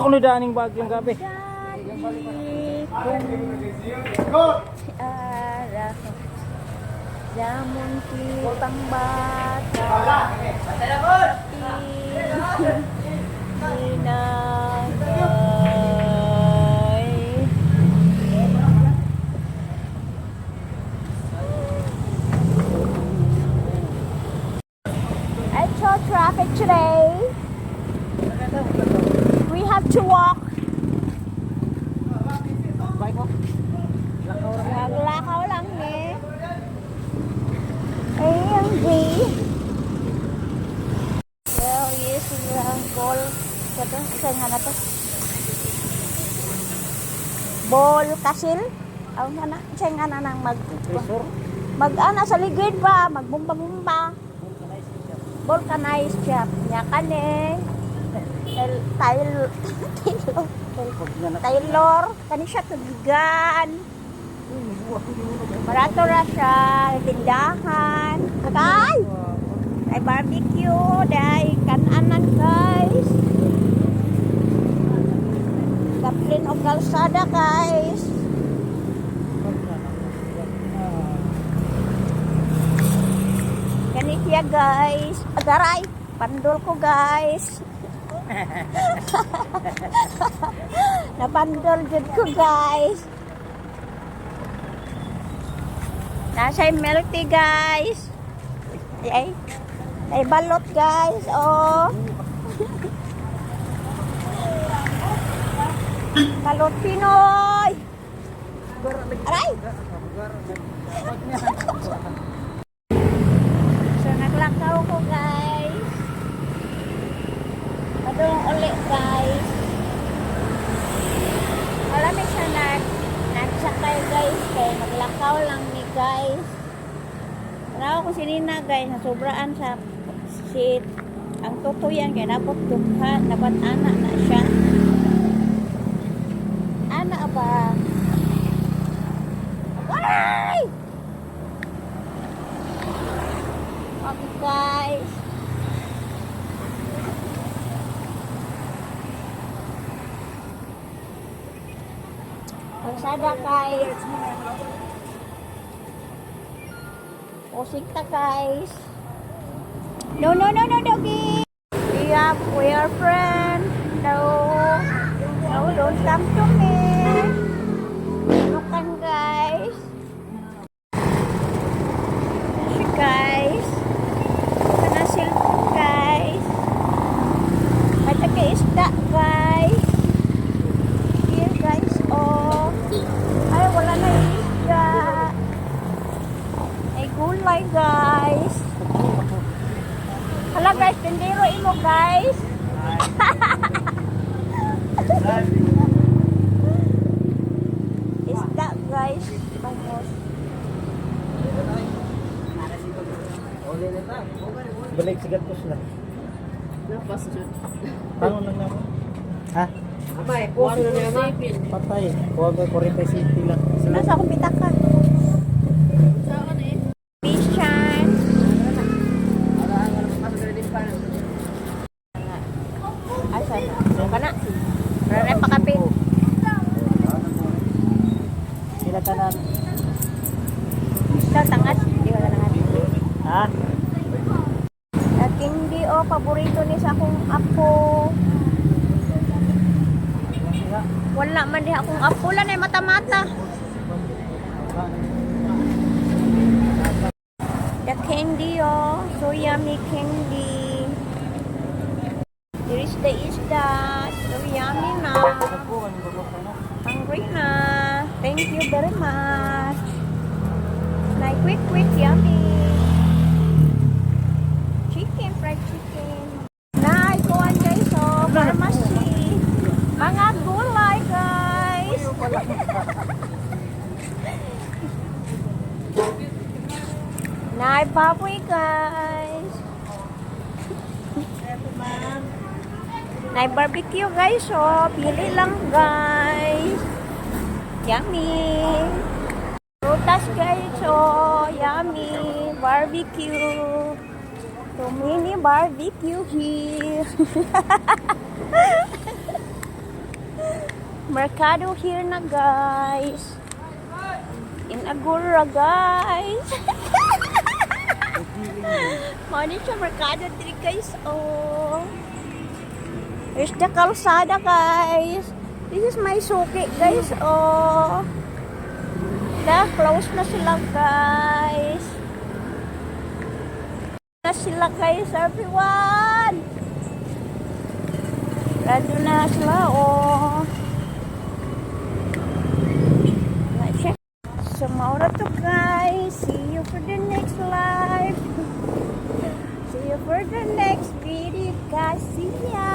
ko ni daning bagyong gabi. Jamon kitang bata inagay. I saw traffic today. We have to walk. Naglakaw lang eh. Ayan, well, yes, ang ball. Ito, saan nga na to? Ball kasil? Aw nga na, saan nga na nang mag-ana sa ligid ba? Magbumba-bumba. Vulcanized siya. Yakan eh. Taylor. Kani siya tubigan. Barato ra siya. Tindahan. Kagay! Ay barbecue. Day kananan guys. Kaplin o kalsada guys. Kani siya guys. Agaray. Pandol ko guys. Napandol jud ko guys. Nasa milk tea guys. Ay balot guys. Oh. Balot Pinoy. Aray. So naglakaw ko guys. Padung ulit guys. Alam mo siya nagsakay guys. Kaya naglakaw lang ni guys. Pero kung sinina guys, nasubraan sa seat. Ang tutuyan kaya dapat dukha, dapat anak na siya. Anak ba? Ay! Okay guys. Kalsada guys. Posita guys. No, doggy. We are friends. No, don't come to me. Bukan guys. Guys. Kana cellphone guys. May taga-isda guys. Here guys, oh. Ay, wala na yung isda. Ay, gulay guys. Hala guys, tindero imo guys. Isda guys. Bangos. Balik sigat ko sila. Tangon lang naman. Ha? Abay, kuwan na naman. Patay. Kuha ko 45 lang. Nasa akong pitaka. Bishan. Ay, sana. Ka na. Rare pa kapin. Sila tanan. Ikaw, tangat. Di ka tangat. Ha? Hindi oh, paborito ni sa akong apo. Wala man di akong apo. Wala na yung mata-mata. The candy oh. So yummy candy. Here is the isda. So yummy na. Hungry na. Thank you very much. Like quick, yummy. Chicken, fried chicken. Nay, kuhan guys oh. Pharmacy. Mga gulay guys. Nay, baboy guys. Nay, barbecue guys oh. Pili lang guys. Yummy. Prutas guys oh. Yummy. Barbecue. So mini barbecue here. Mercado here na guys. In Agora guys. Mani siya mercado diri guys. Oh. Here's the kalsada guys. This is my suki guys. Oh. Close na sila guys. Na sila guys everyone. Rado na sila oh. So, maura to guys. See you for the next live. See you for the next video guys. See ya.